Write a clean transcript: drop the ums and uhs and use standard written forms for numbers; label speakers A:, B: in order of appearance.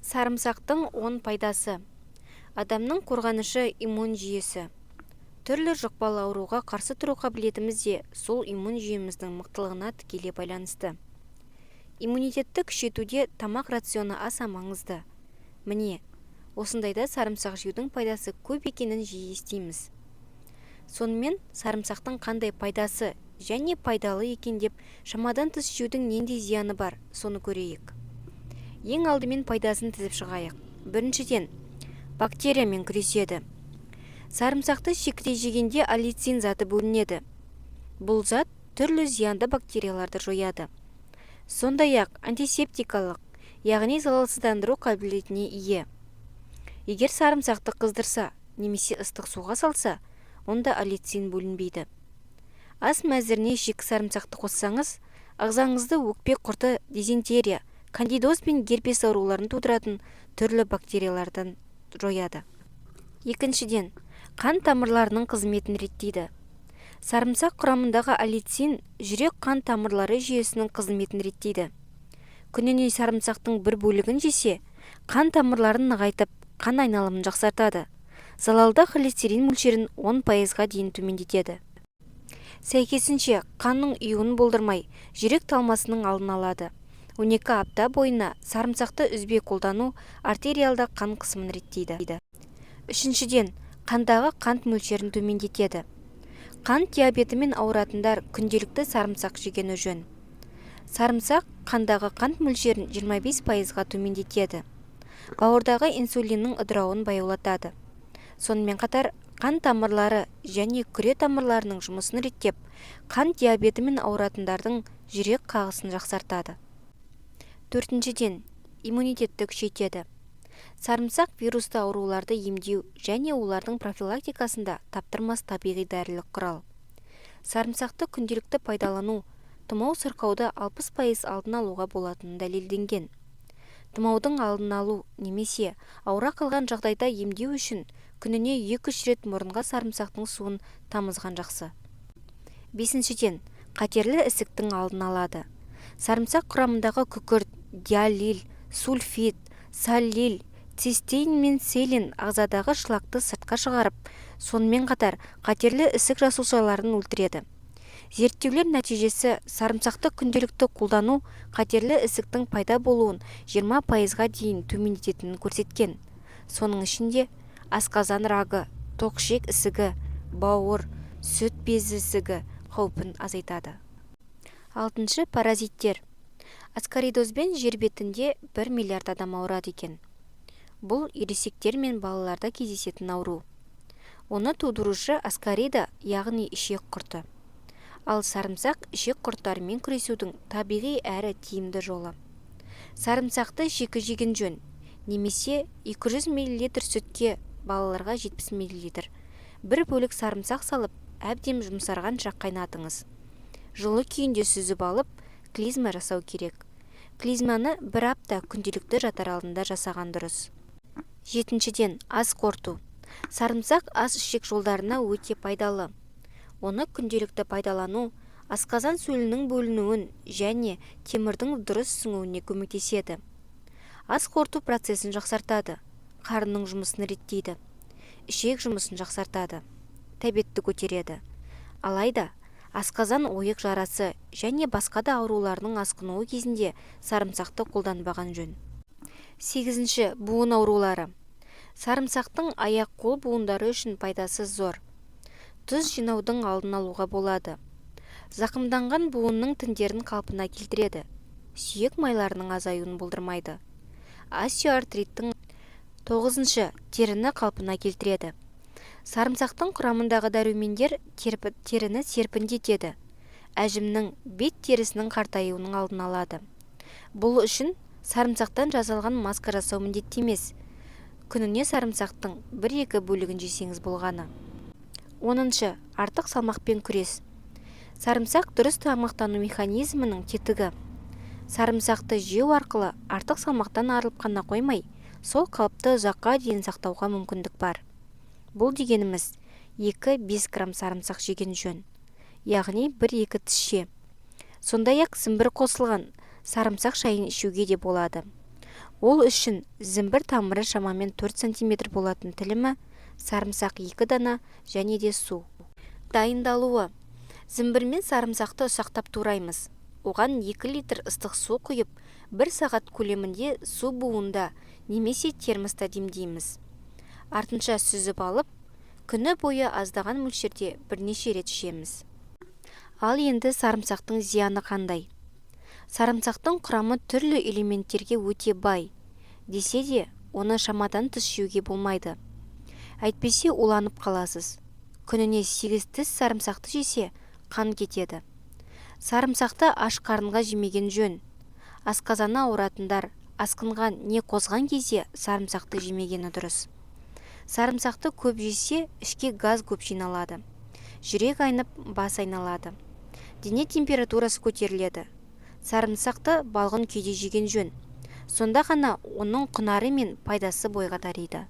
A: Сарымсақтың 10 пайдасы. Адамның қорғанышы иммун жүйесі. Түрлі жұқпалы ауруға қарсы тұру қабілетіміз де сол иммун жүйеміздің мықтылығына тікелей байланысты. Иммунитетті күшейтуде тамақ рационы аса маңызды. Міне, осындайда сарымсақ жеудің пайдасы көп екенін жиі естиміз. Сонымен сарымсақтың қандай пайдасы және пайдалы екен деп шамадан тыс жеудің нендей зияны бар, соны көрейік. Ең алдымен пайдасын тізіп шығайық. Біріншіден, бактериямен күреседі. Сарымсақты шекіре жегенде аллицин заты бөлінеді. Бұл зат түрлі зиянды бактерияларды жояды. Сондай-ақ антисептикалық, яғни залалсыздандыру қабілетіне ие. Егер сарымсақты қыздырса немесе ыстық суға салса, онда аллицин бөлінбейді. Ас мәзіріне жек сарымсақты қоссаңыз, ағзаңызды өкпе құрты, дизентерия, кандидоз бен герпес ауруларын тудыратын түрлі бактериялардан жояды. Екіншіден, қан тамырларының қызметін реттейді. Сарымсақ құрамындағы аллицин жүрек қан тамырлары жүйесінің қызметін реттейді. Күніне сарымсақтың бір бөлігін жесе, қан тамырларын нығайтып, қан айналымын жақсартады. Залалды холестерин мөлшерін 10%-ға дейін төмендетеді. Сәйкесінше, қанның ұюын болдырмай, жүрек талмасының алдын алады. 12 апта бойына сарымсақты үзбей қолдану артериалда қан қысымын реттейді. Үшіншіден, қандағы қант мөлшерін төмендетеді. Қант диабетімен ауыратындар күнделікті сарымсақ жегені жөн. Сарымсақ қандағы қант мөлшерін 25%-ға төмендетеді. Бауырдағы инсулиннің ыдырауын баяулатады. Сонымен қатар, қан тамырлары және күре тамырларының жұмысын реттеп, қант диабетімен ауыратындардың жүрек қағысын жақсартады. Төртіншіден, иммунитетті күшейтеді. Сарымсақ вирусты ауруларды емдеу және олардың профилактикасында таптырмас табиғи дәрілік құрал. Сарымсақты күнделікті пайдалану тұмау сырқауды 60% алдын алуға болатынын дәлелденген. Тұмаудың алдын алу немесе ауыра қалған жағдайда емдеу үшін күніне 2-3 рет мұрынға сарымсақтың суын тамызған жақсы. Бесіншіден, қатерлі ісіктің алдын алады. Сарымсақ құрамындағы күкірт, диалил, сульфид, саллил, цистеин мен селен ағзадағы шлакты сыртқа шығарып, сонымен қатар қатерлі ісік жасушаларын өлтіреді. Зерттеулер нәтижесі сарымсақты күнделікті қолдану қатерлі ісіктің пайда болуын 20%-ға дейін төмендететінін көрсеткен. Соның ішінде асқазан рагы, тоқішек ісігі, бауыр, сүт безі ісігі қаупін азайтады. Алтыншы, паразиттер. Аскаридозбен жер бетінде 1 миллиард адам ауырады екен. Бұл ересектер мен балаларда кездесетін ауру. Оны тудырушы аскарида, яғни ішек құрты. Ал сарымсақ ішек құрттарымен күресудің табиғи әрі тиімді жолы. Сарымсақты жекі жеген жөн, немесе 200 мл сүтке балаларға 70 мл. Бір бөлік сарымсақ салып, әбден жұмсарғанша қайнатыңыз. Жылы күйінде сүзіп алып, клизма жасау керек. Клизманы 1 апта күнделікті жатар алдында жасаған дұрыс. Жетіншіден, ас қорыту. Сарымсақ ас ішек жолдарына өте пайдалы. Оны күнделікті пайдалану асқазан сөлінің бөлінуін және темірдің дұрыс сіңуіне көмектеседі. Ас қорыту процесін жақсартады, қарынның жұмысын реттейді, ішек жұмысын жақсартады, тәбетті көтереді. Алайда, асқазан ойық жарасы және басқа да ауруларының асқынуы кезінде сарымсақты қолданбаған жөн. 8-ші, буын аурулары. Сарымсақтың аяқ-қол буындары үшін пайдасы зор. Тұз жинаудың алдын алуға болады. Зақымданған буынның тіндерін қалпына келтіреді. Сүйек майларының азаюын болдырмайды. Остеоартриттің. 9-ші, теріні қалпына келтіреді. Сарымсақтың құрамындағы дәрумендер теріні серпіндетеді. Әжімнің, бет терісінің қартаюының алдын алады. Бұл үшін сарымсақтан жасалған маска жасау міндетті емес. Күніне сарымсақтың 1-2 бөлігін жесеңіз болғаны. 10-шы, артық салмақпен күрес. Сарымсақ дұрыс тамақтану механизмінің тетігі. Сарымсақты жеу арқылы артық салмақтан арылып қана қоймай, сол қалыпты ұзаққа дейін сақтауға мүмкіндік бар. Бұл дегеніміз 2-5 грамм сарымсақ жеген жөн, яғни 1-2 тісше. Сондай-ақ зімбір қосылған сарымсақ шайын ішуге де болады. Ол үшін зімбір тамыры шамамен 4 см болатын тілімі, сарымсақ 2 дана және де су. Дайындалуы: зімбірмен сарымсақты ұсақтап тураймыз. Оған 2 литр ыстық су құйып, 1 сағат көлемінде су буында немесе термоста демдейміз. Артынша сүзіп алып, күні бойы аздаған мөлшерде бірнеше рет ішеміз. Ал енді сарымсақтың зияны қандай? Сарымсақтың құрамы түрлі элементтерге өте бай. Десе де, оны шамадан тыс жеуге болмайды. Әйтпесе уланып қаласыз. Күніне 8 тіс сарымсақты жесе, қан кетеді. Сарымсақты аш қарынға жемеген жөн. Асқазаны ауыратындар асқынған не қозған кезде сарымсақты жемегені дұрыс. Сарымсақты көп жесе, ішке газ көп жиналады. Жүрек айнып, бас айналады. Дене температурасы көтеріледі. Сарымсақты балғын күйде жеген жөн. Сонда ғана оның құнары мен пайдасы бойға дариды.